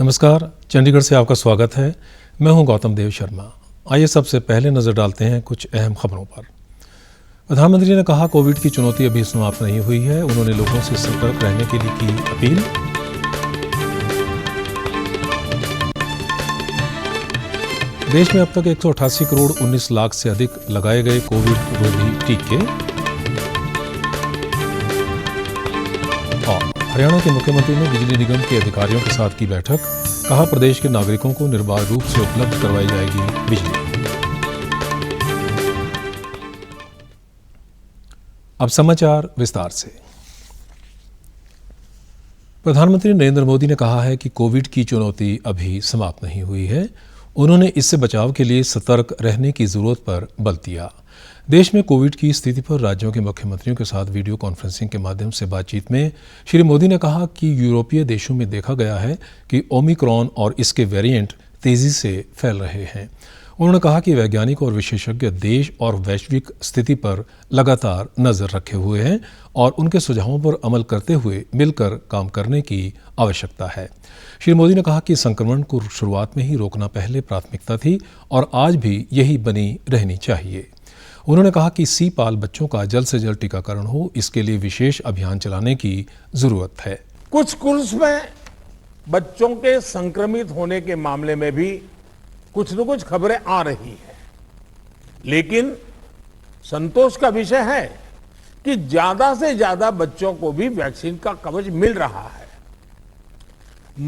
नमस्कार, चंडीगढ़ से आपका स्वागत है। मैं हूं गौतम देव शर्मा। आइए सबसे पहले नजर डालते हैं कुछ अहम खबरों पर। प्रधानमंत्री ने कहा, कोविड की चुनौती अभी समाप्त नहीं हुई है। उन्होंने लोगों से सतर्क रहने के लिए की अपील। देश में अब तक 188 करोड़ 19 लाख से अधिक लगाए गए कोविड रोधी टीके। हरियाणा के मुख्यमंत्री ने बिजली निगम के अधिकारियों के साथ की बैठक। कहा, प्रदेश के नागरिकों को निर्बाध रूप से उपलब्ध करवाई जाएगी बिजली। अब समाचार विस्तार से। प्रधानमंत्री नरेंद्र मोदी ने कहा है कि कोविड की चुनौती अभी समाप्त नहीं हुई है। उन्होंने इससे बचाव के लिए सतर्क रहने की जरूरत पर बल दिया। देश में कोविड की स्थिति पर राज्यों के मुख्यमंत्रियों के साथ वीडियो कॉन्फ्रेंसिंग के माध्यम से बातचीत में श्री मोदी ने कहा कि यूरोपीय देशों में देखा गया है कि ओमिक्रॉन और इसके वेरिएंट तेजी से फैल रहे हैं। उन्होंने कहा कि वैज्ञानिक और विशेषज्ञ देश और वैश्विक स्थिति पर लगातार नजर रखे हुए हैं और उनके सुझावों पर अमल करते हुए मिलकर काम करने की आवश्यकता है। श्री मोदी ने कहा कि संक्रमण को शुरुआत में ही रोकना पहले प्राथमिकता थी और आज भी यही बनी रहनी चाहिए। उन्होंने कहा कि सीपाल बच्चों का जल्द से जल्द टीकाकरण हो, इसके लिए विशेष अभियान चलाने की जरूरत है। कुछ स्कूल्स में बच्चों के संक्रमित होने के मामले में भी कुछ न कुछ खबरें आ रही है, लेकिन संतोष का विषय है कि ज्यादा से ज्यादा बच्चों को भी वैक्सीन का कवच मिल रहा है।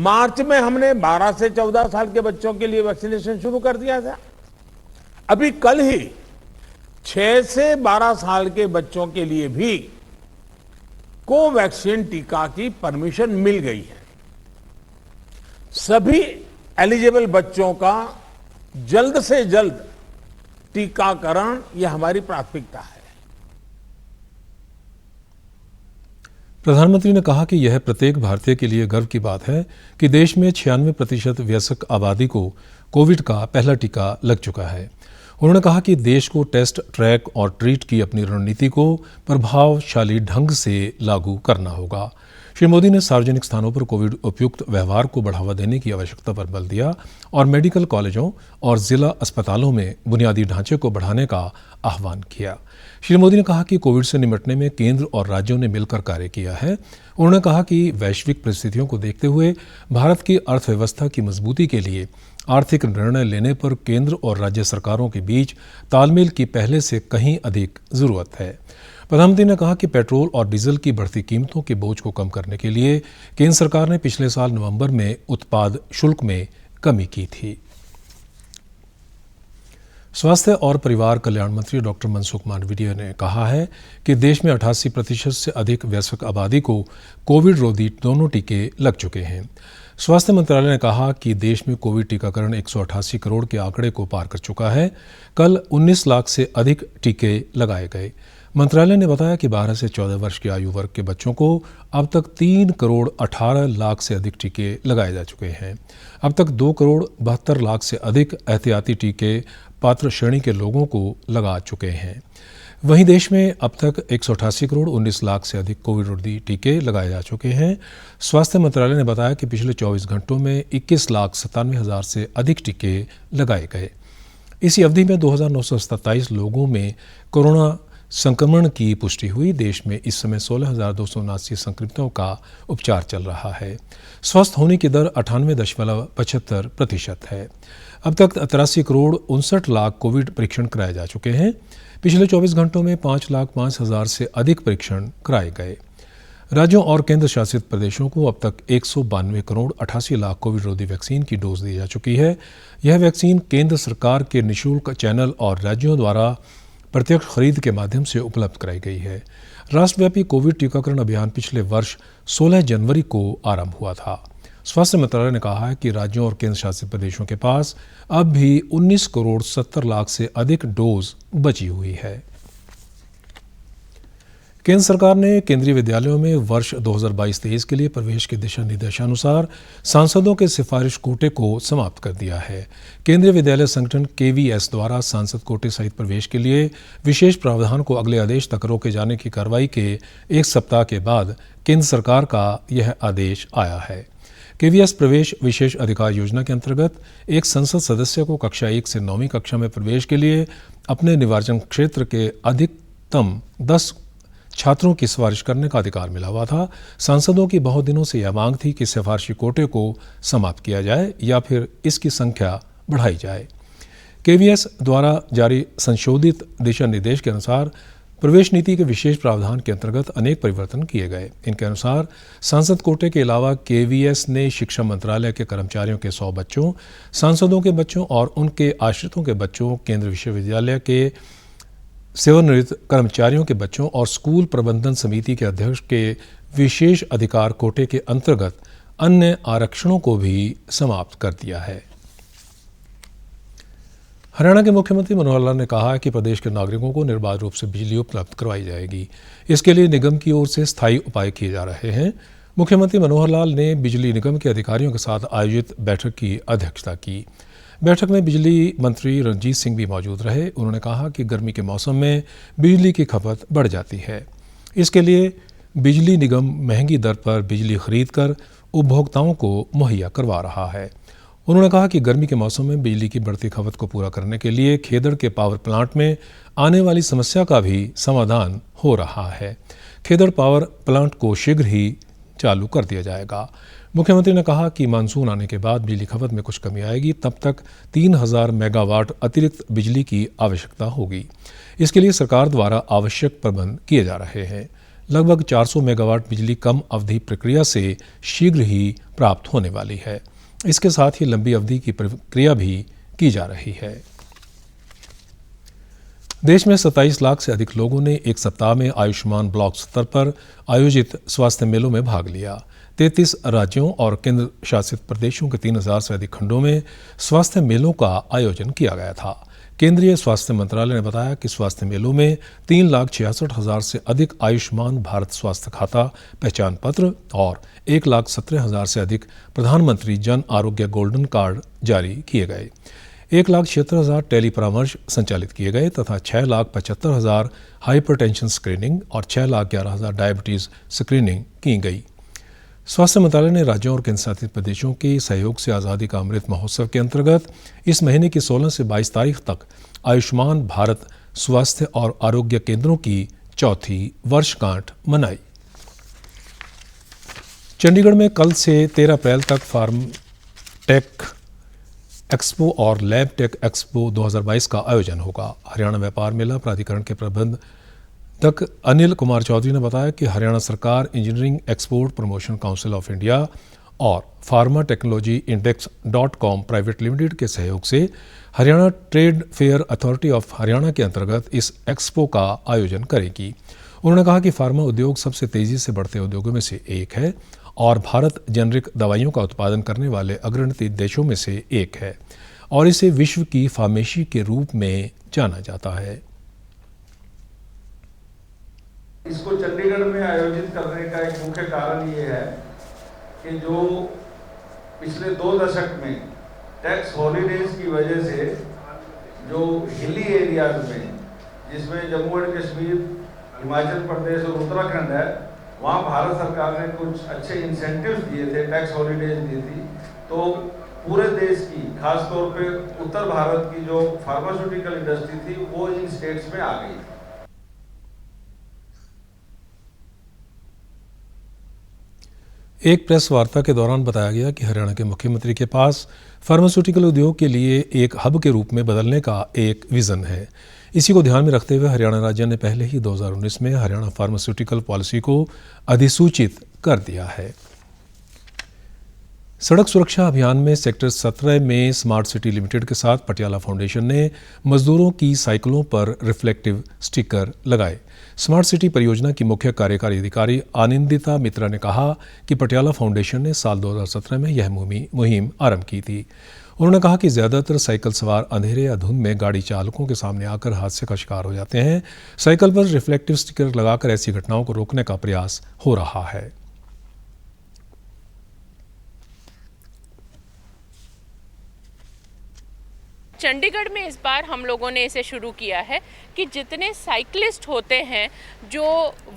मार्च में हमने 12 से 14 साल के बच्चों के लिए वैक्सीनेशन शुरू कर दिया था। अभी कल ही 6 से 12 साल के बच्चों के लिए भी कोवैक्सीन टीका की परमिशन मिल गई है। सभी एलिजिबल बच्चों का जल्द से जल्द टीकाकरण यह हमारी प्राथमिकता है। प्रधानमंत्री ने कहा कि यह प्रत्येक भारतीय के लिए गर्व की बात है कि देश में 96% वयस्क आबादी को कोविड का पहला टीका लग चुका है। उन्होंने कहा कि देश को टेस्ट, ट्रैक और ट्रीट की अपनी रणनीति को प्रभावशाली ढंग से लागू करना होगा। श्री मोदी ने सार्वजनिक स्थानों पर कोविड उपयुक्त व्यवहार को बढ़ावा देने की आवश्यकता पर बल दिया और मेडिकल कॉलेजों और जिला अस्पतालों में बुनियादी ढांचे को बढ़ाने का आह्वान किया। श्री मोदी ने कहा कि कोविड से निपटने में केंद्र और राज्यों ने मिलकर कार्य किया है। उन्होंने कहा कि वैश्विक परिस्थितियों को देखते हुए भारत की अर्थव्यवस्था की मजबूती के लिए आर्थिक निर्णय लेने पर केंद्र और राज्य सरकारों के बीच तालमेल की पहले से कहीं अधिक जरूरत है। प्रधानमंत्री ने कहा कि पेट्रोल और डीजल की बढ़ती कीमतों के बोझ को कम करने के लिए केंद्र सरकार ने पिछले साल नवंबर में उत्पाद शुल्क में कमी की थी। स्वास्थ्य और परिवार कल्याण मंत्री डॉक्टर मनसुख मांडविया ने कहा है कि देश में 88% से अधिक वयस्क आबादी को कोविड रोधी दोनों टीके लग चुके हैं। स्वास्थ्य मंत्रालय ने कहा कि देश में कोविड टीकाकरण 188 करोड़ के आंकड़े को पार कर चुका है। कल 19 लाख से अधिक टीके लगाए गए। मंत्रालय ने बताया कि 12 से 14 वर्ष की आयु वर्ग के बच्चों को अब तक 3 करोड़ 18 लाख से अधिक टीके लगाए जा चुके हैं। अब तक 2 करोड़ 72 लाख से अधिक एहतियाती टीके पात्र श्रेणी के लोगों को लगा चुके हैं। वहीं देश में अब तक 188 करोड़ 19 लाख से अधिक कोविड रोधी टीके लगाए जा चुके हैं। स्वास्थ्य मंत्रालय ने बताया कि पिछले 24 घंटों में 21 लाख 97 हजार से अधिक टीके लगाए गए। इसी अवधि में 2927 लोगों में कोरोना संक्रमण की पुष्टि हुई। देश में इस समय 16,279 संक्रमितों का उपचार चल रहा है। स्वस्थ होने की दर 98.75% है। अब तक 83 करोड़ 59 लाख कोविड परीक्षण कराए जा चुके हैं। पिछले 24 घंटों में 5,05,000 से अधिक परीक्षण कराए गए। राज्यों और केंद्र शासित प्रदेशों को अब तक 192 करोड़ 88 लाख कोविड रोधी वैक्सीन की डोज दी जा चुकी है। यह वैक्सीन केंद्र सरकार के निःशुल्क चैनल और राज्यों द्वारा प्रत्यक्ष खरीद के माध्यम से उपलब्ध कराई गई है। राष्ट्रव्यापी कोविड टीकाकरण अभियान पिछले वर्ष 16 जनवरी को आरंभ हुआ था। स्वास्थ्य मंत्रालय ने कहा है कि राज्यों और केंद्र शासित प्रदेशों के पास अब भी 19 करोड़ 70 लाख से अधिक डोज बची हुई है। केंद्र सरकार ने केंद्रीय विद्यालयों में वर्ष 2022-23 के लिए प्रवेश के दिशा निर्देशानुसार सांसदों के सिफारिश कोटे को समाप्त कर दिया है। केंद्रीय विद्यालय संगठन KVS द्वारा सांसद कोटे सहित प्रवेश के लिए विशेष प्रावधान को अगले आदेश तक रोके जाने की कार्रवाई के एक सप्ताह के बाद केंद्र सरकार का यह आदेश आया है। केवीएस प्रवेश विशेष अधिकार योजना के अंतर्गत एक संसद सदस्य को कक्षा 1 से 9वीं कक्षा में प्रवेश के लिए अपने निर्वाचन क्षेत्र के अधिकतम 10 छात्रों की सिफारिश करने का अधिकार मिला हुआ था। सांसदों की बहुत दिनों से यह मांग थी कि सिफारिशी कोटे को समाप्त किया जाए या फिर इसकी संख्या बढ़ाई जाए। केवीएस द्वारा जारी संशोधित दिशा निर्देश के अनुसार प्रवेश नीति के विशेष प्रावधान के अंतर्गत अनेक परिवर्तन किए गए। इनके अनुसार सांसद कोटे के अलावा केवीएस ने शिक्षा मंत्रालय के कर्मचारियों के 100 बच्चों, सांसदों के बच्चों और उनके आश्रितों के बच्चों, केंद्रीय विश्वविद्यालय के सेवानिवृत्त कर्मचारियों के बच्चों और स्कूल प्रबंधन समिति के अध्यक्ष के विशेष अधिकार कोटे के अंतर्गत अन्य आरक्षणों को भी समाप्त कर दिया है। हरियाणा के मुख्यमंत्री मनोहर लाल ने कहा है कि प्रदेश के नागरिकों को निर्बाध रूप से बिजली उपलब्ध करवाई जाएगी। इसके लिए निगम की ओर से स्थायी उपाय किए जा रहे हैं। मुख्यमंत्री मनोहर लाल ने बिजली निगम के अधिकारियों के साथ आयोजित बैठक की अध्यक्षता की। बैठक में बिजली मंत्री रणजीत सिंह भी मौजूद रहे। उन्होंने कहा कि गर्मी के मौसम में बिजली की खपत बढ़ जाती है। इसके लिए बिजली निगम महंगी दर पर बिजली खरीद कर उपभोक्ताओं को मुहैया करवा रहा है। उन्होंने कहा कि गर्मी के मौसम में बिजली की बढ़ती खपत को पूरा करने के लिए खेदड़ के पावर प्लांट में आने वाली समस्या का भी समाधान हो रहा है। खेदड़ पावर प्लांट को शीघ्र ही चालू कर दिया जाएगा। मुख्यमंत्री ने कहा कि मानसून आने के बाद बिजली खपत में कुछ कमी आएगी, तब तक 3000 मेगावाट अतिरिक्त बिजली की आवश्यकता होगी। इसके लिए सरकार द्वारा आवश्यक प्रबंध किए जा रहे हैं। लगभग 400 मेगावाट बिजली कम अवधि प्रक्रिया से शीघ्र ही प्राप्त होने वाली है। इसके साथ ही लंबी अवधि की प्रक्रिया भी की जा रही है। देश में 27 लाख से अधिक लोगों ने एक सप्ताह में आयुष्मान ब्लॉक स्तर पर आयोजित स्वास्थ्य मेलों में भाग लिया। 33 राज्यों और केंद्र शासित प्रदेशों के 3000 से अधिक खंडों में स्वास्थ्य मेलों का आयोजन किया गया था। केंद्रीय स्वास्थ्य मंत्रालय ने बताया कि स्वास्थ्य मेलों में 3,66,000 से अधिक आयुष्मान भारत स्वास्थ्य खाता पहचान पत्र और 1,17,000 से अधिक प्रधानमंत्री जन आरोग्य गोल्डन कार्ड जारी किए गए। 1,76,000 टेली परामर्श संचालित किए गए तथा 6,75,000 हाइपरटेंशन स्क्रीनिंग और 6,11,000 डायबिटीज स्क्रीनिंग की गई। स्वास्थ्य मंत्रालय ने राज्यों और केंद्र शासित प्रदेशों के सहयोग से आज़ादी का अमृत महोत्सव के अंतर्गत इस महीने की 16 से 22 तारीख तक आयुष्मान भारत स्वास्थ्य और आरोग्य केंद्रों की चौथी वर्षगांठ मनाई। चंडीगढ़ में कल से 13 अप्रैल तक फार्म टेक एक्सपो और लैब टेक एक्सपो 2022 का आयोजन होगा। हरियाणा व्यापार मेला प्राधिकरण के प्रबंधक अनिल कुमार चौधरी ने बताया कि हरियाणा सरकार engineering export promotion council of India और फार्मा टेक्नोलॉजी इंडेक्स.com प्राइवेट लिमिटेड के सहयोग से Haryana trade fair authority of Haryana के अंतर्गत इस एक्सपो का आयोजन करेगी। उन्होंने कहा कि फार्मा उद्योग सबसे तेजी से बढ़ते उद्योगों में से एक है और भारत जेनरिक दवाइयों का उत्पादन करने वाले अग्रणी देशों में से एक है और इसे विश्व की फार्मेसी के रूप में जाना जाता है। इसको चंडीगढ़ में आयोजित करने का एक मुख्य कारण ये है कि जो पिछले 2 दशक में टैक्स हॉलीडेज की वजह से जो हिली एरियाज में, जिसमें जम्मू एंड कश्मीर, हिमाचल प्रदेश और उत्तराखंड है, वहाँ भारत सरकार ने कुछ अच्छे इंसेंटिव्स दिए थे, टैक्स हॉलीडेज दी थी। तो पूरे देश की, खास तौर पे उत्तर भारत की जो फार्मास्यूटिकल इंडस्ट्री थी वो इन स्टेट्स में आ गई। एक प्रेस वार्ता के दौरान बताया गया कि हरियाणा के मुख्यमंत्री के पास फार्मास्यूटिकल उद्योग के लिए एक हब के रूप में बदलने का एक विजन है। इसी को ध्यान में रखते हुए हरियाणा राज्य ने पहले ही 2019 में हरियाणा फार्मास्यूटिकल पॉलिसी को अधिसूचित कर दिया है। सड़क सुरक्षा अभियान में सेक्टर 17 में स्मार्ट सिटी लिमिटेड के साथ पटियाला फाउंडेशन ने मजदूरों की साइकिलों पर रिफ्लेक्टिव स्टिकर लगाए। स्मार्ट सिटी परियोजना की मुख्य कार्यकारी अधिकारी आनंदिता मित्रा ने कहा कि पटियाला फाउंडेशन ने साल 2017 में यह मुहिम आरंभ की थी। उन्होंने कहा कि ज़्यादातर साइकिल सवार अंधेरे या धुंध में गाड़ी चालकों के सामने आकर हादसे का शिकार हो जाते हैं। साइकिल पर रिफ्लेक्टिव स्टिकर लगाकर ऐसी घटनाओं को रोकने का प्रयास हो रहा है। चंडीगढ़ में इस बार हम लोगों ने इसे शुरू किया है कि जितने साइकिलिस्ट होते हैं, जो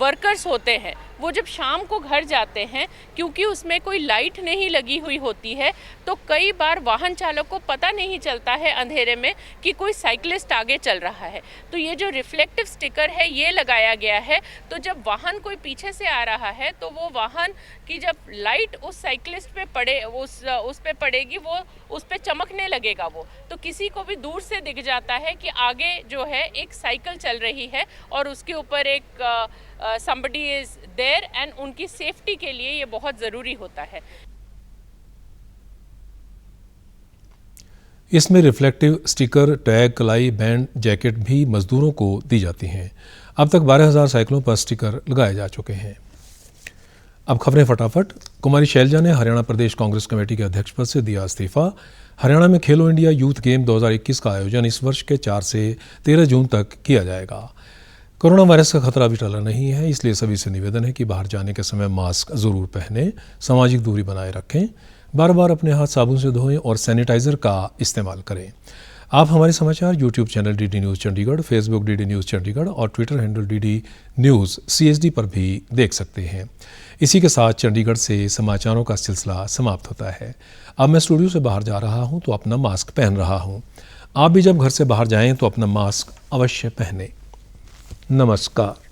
वर्कर्स होते हैं, वो जब शाम को घर जाते हैं, क्योंकि उसमें कोई लाइट नहीं लगी हुई होती है, तो कई बार वाहन चालक को पता नहीं चलता है अंधेरे में कि कोई साइकिलिस्ट आगे चल रहा है। तो ये जो रिफ्लेक्टिव स्टिकर है ये लगाया गया है, तो जब वाहन कोई पीछे से आ रहा है तो वो वाहन की जब लाइट उस साइकिलिस्ट पे पड़े, उस पे पड़ेगी, वो उस पे चमकने लगेगा वो, तो किसी को भी दूर से दिख जाता है कि आगे जो है एक साइकिल चल रही है और उसके ऊपर एक somebody is there, एंड उनकी सेफ्टी के लिए ये बहुत ज़रूरी होता है। इसमें रिफ्लेक्टिव स्टिकर, टैग, कलाई, बैंड, जैकेट भी मजदूरों को दी जाती हैं। अब तक 12,000 साइकिलों पर स्टिकर लगाए जा चुके हैं। अब खबरें फटाफट। कुमारी शैलजा ने हरियाणा प्रदेश कांग्रेस कमेटी के अध्यक्ष पद से दिया इस्तीफा। हरियाणा में खेलो इंडिया यूथ गेम 2021 का आयोजन इस वर्ष के 4 से 13 जून तक किया जाएगा। कोरोना वायरस का खतरा भी टला नहीं है, इसलिए सभी से निवेदन है कि बाहर जाने के समय मास्क जरूर पहनें, सामाजिक दूरी बनाए रखें, बार बार अपने हाथ साबुन से धोएं और सैनिटाइजर का इस्तेमाल करें। आप हमारे समाचार YouTube channel DD news Chandigarh, Facebook DD news Chandigarh और Twitter handle DD news CSD पर भी देख सकते हैं। इसी के साथ चंडीगढ़ से समाचारों का सिलसिला समाप्त होता है। अब मैं स्टूडियो से बाहर जा रहा हूं तो अपना मास्क पहन रहा हूं। आप भी जब घर से बाहर जाएं तो अपना मास्क अवश्य पहनें। नमस्कार।